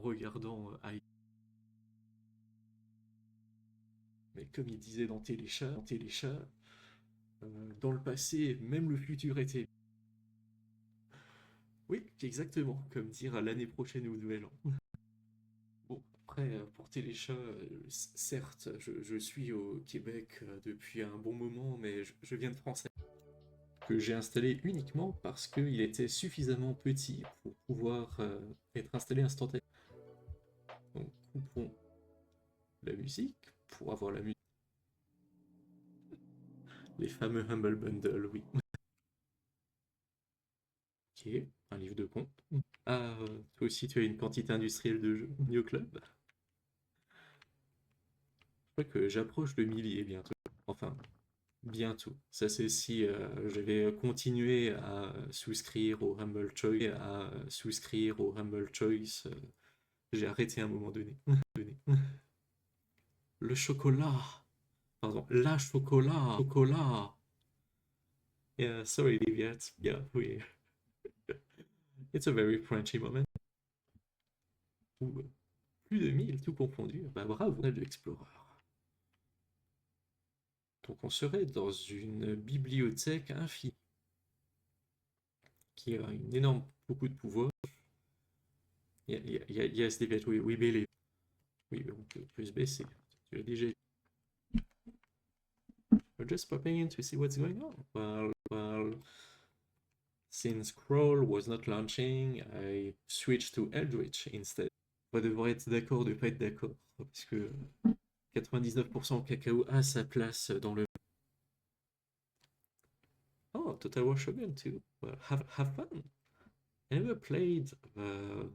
regardant Mais comme il disait dans Téléchat, dans le passé, même le futur était... Oui, exactement, comme dire à l'année prochaine au nouvel an. Bon, après, pour Téléchat, certes, je suis au Québec depuis un bon moment, mais je viens de France, que j'ai installé uniquement parce qu'il était suffisamment petit pour pouvoir être installé instantanément. Donc, coupons la musique pour avoir la musique. Les fameux Humble Bundle, oui. Ok, un livre de compte. Ah, toi aussi tu as une quantité industrielle de jeux au club. Je crois que j'approche le millier bientôt. Enfin, bientôt. Ça c'est si je vais continuer à souscrire au Humble Choice, j'ai arrêté à un moment donné. Le chocolat. Pardon, la chocolat. Chocolat. Yeah, sorry, Liviat. Yeah, oui. It's a very Frenchy moment. Ouh, plus de 1000, tout confondu. Bah bravo, de l'Explorer. Donc on serait dans une bibliothèque infinie qui a une énorme, beaucoup de pouvoir. Yes, David, we believe. Oui, on peut se baisser. Tu l'as déjà dit. We're just popping in to see what's going on. Well, since Crawl was not launching, I switched to Eldritch instead. On devrait être d'accord de ne pas être d'accord, parce que 99% cacao a sa place dans le... Oh, Total War Shogun too. Well, have fun. I never played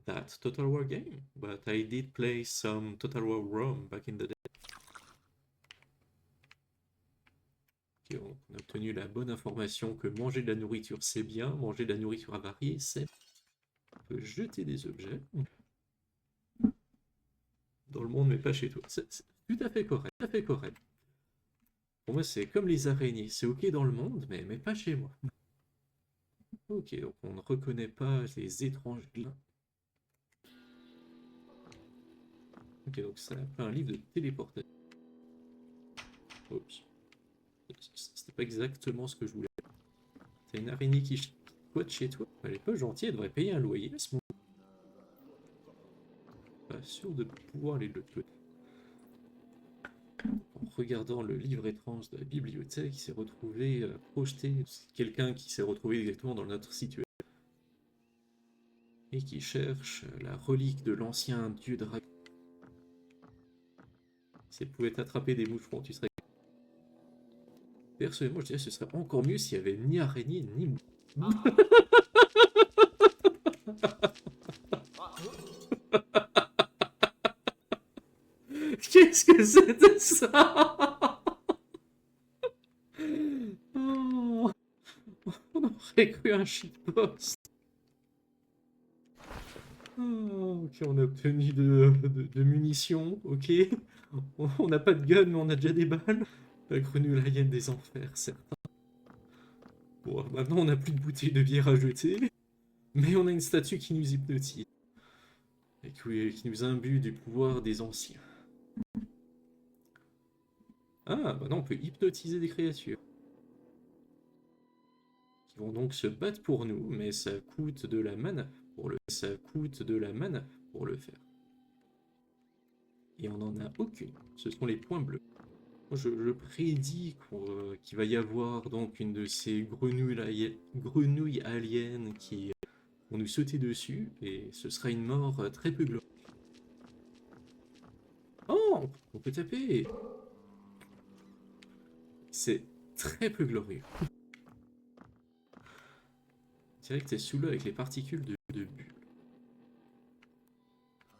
that Total War game, but I did play some Total War Rome back in the day. Okay, on a obtenu la bonne information que manger de la nourriture c'est bien, manger de la nourriture avariée c'est... On peut jeter des objets dans le monde mais pas chez toi. C'est tout à fait correct, tout à fait correct. Pour moi c'est comme les araignées, c'est ok dans le monde mais pas chez moi. Ok, donc on ne reconnaît pas les étrangers. Ok, donc ça a un livre de téléportation. Oups. C'était pas exactement ce que je voulais. T'as une araignée qui squatte chez toi. Elle est pas gentille, elle devrait payer un loyer à ce moment. Pas sûr de pouvoir les le tuer. En regardant le livre étrange de la bibliothèque, il s'est retrouvé projeté. Quelqu'un qui s'est retrouvé exactement dans notre situation. Et qui cherche la relique de l'ancien dieu dragon. Si elle pouvait attraper des moucherons, tu serais... Personnellement, je dirais que ce serait encore mieux s'il y avait ni araignée ni moucheron. Qu'est-ce que c'était ça? Oh, on aurait cru un shitpost. Oh, ok, on a obtenu de munitions, ok. On n'a pas de gun, mais on a déjà des balles. La grenouille alien des enfers, certain. Bon, maintenant on n'a plus de bouteilles de bière à jeter, mais on a une statue qui nous hypnotise. Et qui nous imbue du pouvoir des anciens. Ah, bah non, on peut hypnotiser des créatures. Qui vont donc se battre pour nous, mais ça coûte de la mana pour le faire. Et on n'en a aucune. Ce sont les points bleus. Je prédis qu'il va y avoir donc une de ces grenouilles aliens qui vont nous sauter dessus, et ce sera une mort très peu glorieuse. Oh, on peut taper. C'est très peu glorieux. Direct, t'es sous l'eau avec les particules de bulles.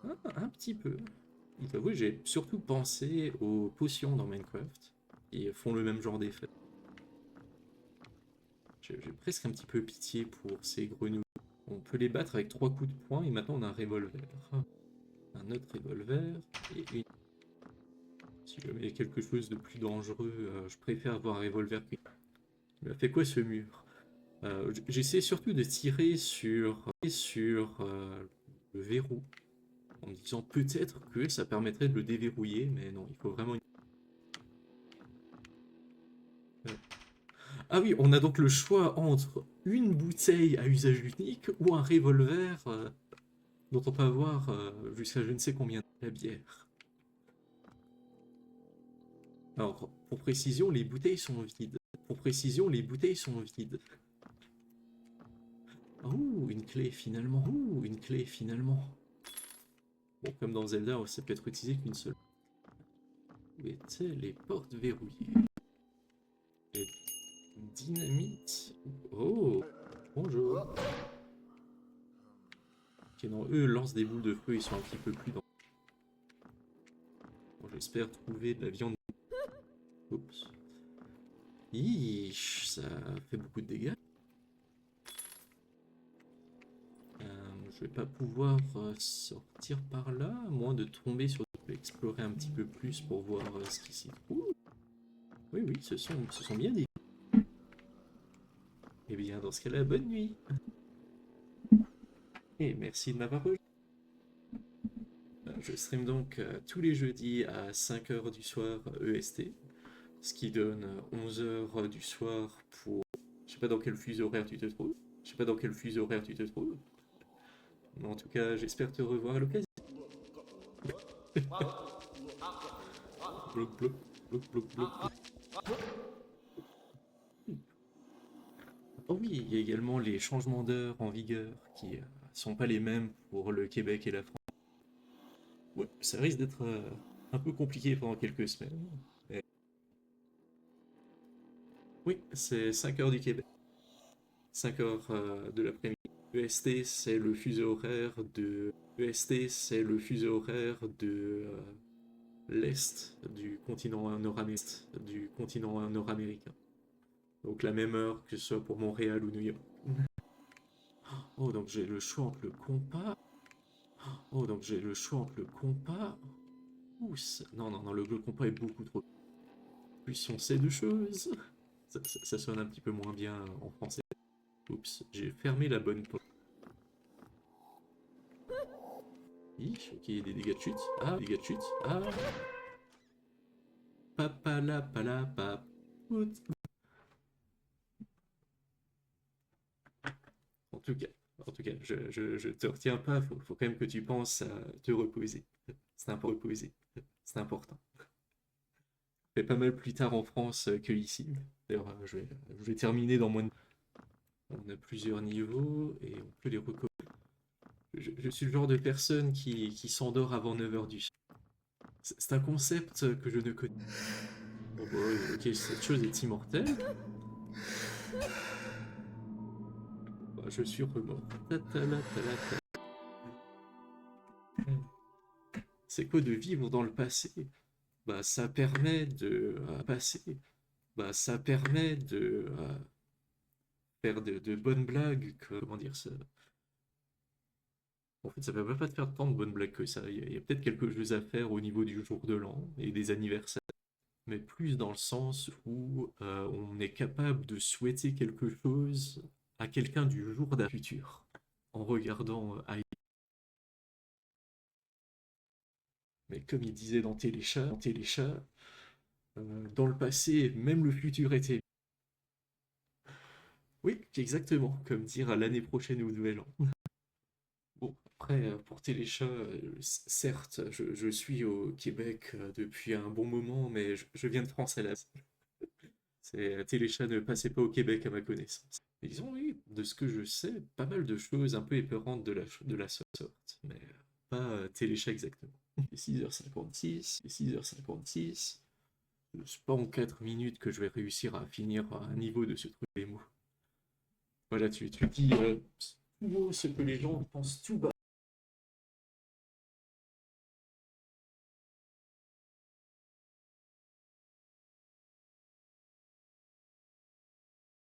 Ah, un petit peu. Il faut avouer, j'ai surtout pensé aux potions dans Minecraft, qui font le même genre d'effet. J'ai presque un petit peu pitié pour ces grenouilles. On peut les battre avec 3 coups de poing, et maintenant on a un revolver. Un autre revolver, et une... Si jamais il y a quelque chose de plus dangereux, je préfère avoir un revolver. Il m'a fait quoi ce mur? J'essaie surtout de tirer sur le verrou. En me disant peut-être que ça permettrait de le déverrouiller, mais non, il faut vraiment une... Ah oui, on a donc le choix entre une bouteille à usage unique ou un revolver dont on peut avoir jusqu'à je ne sais combien de la bière. Alors, pour précision, les bouteilles sont vides. Pour précision, les bouteilles sont vides. Oh, une clé finalement. Oh, une clé finalement. Bon, comme dans Zelda, ça peut être utilisé qu'une seule. Où étaient les portes verrouillées? Et dynamite. Oh, bonjour. Ok, non, eux lancent des boules de feu, ils sont un petit peu plus dans... Bon, j'espère trouver de la viande. Oups. Ça fait beaucoup de dégâts. Je vais pas pouvoir sortir par là, à moins de tomber sur... Je vais explorer un petit peu plus pour voir ce qui s'y trouve. Oui, oui, ce sont bien des... Eh bien, dans ce cas-là, bonne nuit. Et merci de m'avoir rejoint. Je stream donc tous les jeudis à 5h du soir EST, ce qui donne 11h du soir pour... Je sais pas dans quel fuseau horaire tu te trouves. Je sais pas dans quel fuseau horaire tu te trouves. Mais en tout cas, j'espère te revoir à l'occasion. Bloc, bloc, bloc, bloc, bloc. Oh oui, il y a également les changements d'heure en vigueur qui sont pas les mêmes pour le Québec et la France. Ouais, ça risque d'être un peu compliqué pendant quelques semaines. Mais... Oui, c'est 5h du Québec. 5h de l'après-midi. EST, c'est le fuseau horaire de... EST, c'est le fuseau horaire de l'Est du continent nord-américain. Donc la même heure que ce soit pour Montréal ou New York. Oh, donc j'ai le choix entre le compas. Oh, donc j'ai le choix entre le compas. Non, non, non, le compas est beaucoup trop... Plus si on sait de choses. Ça sonne un petit peu moins bien en français. Oups, j'ai fermé la bonne porte. Ok, des dégâts de chute. Ah, dégâts de chute. Ah. Papa la pala pap. En tout cas, je te retiens pas. Faut quand même que tu penses à te reposer. C'est important. C'est important. Fait pas mal plus tard en France que ici. D'ailleurs, je vais terminer dans moins de... On a plusieurs niveaux et on peut les recommencer. Je suis le genre de personne qui s'endort avant 9h du soir. C'est un concept que je ne connais. Oh bah, ok, cette chose est immortelle. Bah, je suis remords. C'est quoi de vivre dans le passé? Bah, ça permet de passer. Bah, ça permet de faire de bonnes blagues. Comment dire ça? En fait, ça permet pas de faire tant de bonnes blagues que ça. Il y a peut-être quelque chose à faire au niveau du jour de l'an et des anniversaires, mais plus dans le sens où on est capable de souhaiter quelque chose à quelqu'un du jour d'un futur en regardant mais comme il disait dans Téléchat, dans le passé, même le futur était... Oui, exactement, comme dire à l'année prochaine ou au nouvel an. Bon, après, pour Téléchat, certes, je suis au Québec depuis un bon moment, mais je viens de France à la base. Téléchat ne passait pas au Québec à ma connaissance. Et disons, oui, de ce que je sais, pas mal de choses un peu épeurantes de la sorte, mais pas Téléchat exactement. Il est 6h56, il est 6h56. C'est pas en 4 minutes que je vais réussir à finir un niveau de ce truc des mots. Voilà, tu dis tout haut ce que les gens pensent tout bas.